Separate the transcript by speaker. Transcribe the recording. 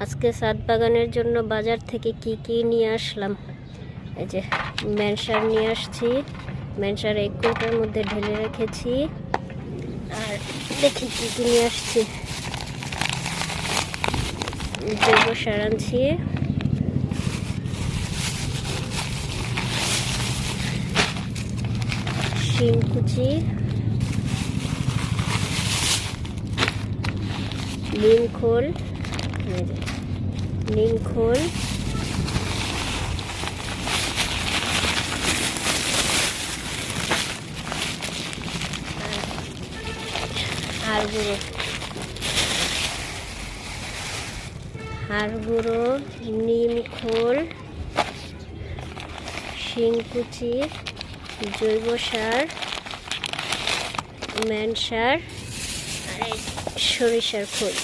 Speaker 1: আজকে ছাদ বাগানের জন্য বাজার থেকে কি কি নিয়ে আসলাম। এই যে ম্যানসার নিয়ে আসছি, ম্যানসার 1 কৌটার মধ্যে ঢেলে রেখেছি। আর দেখি কি কি নিয়ে আসছি। জৈব সার আনছি, শিম কুচি, নিম খোল, হাড় গুঁড়ো, নিম খোল, শিম কুচি, জৈব সার, ম্যান সার আর সরিষার খোল।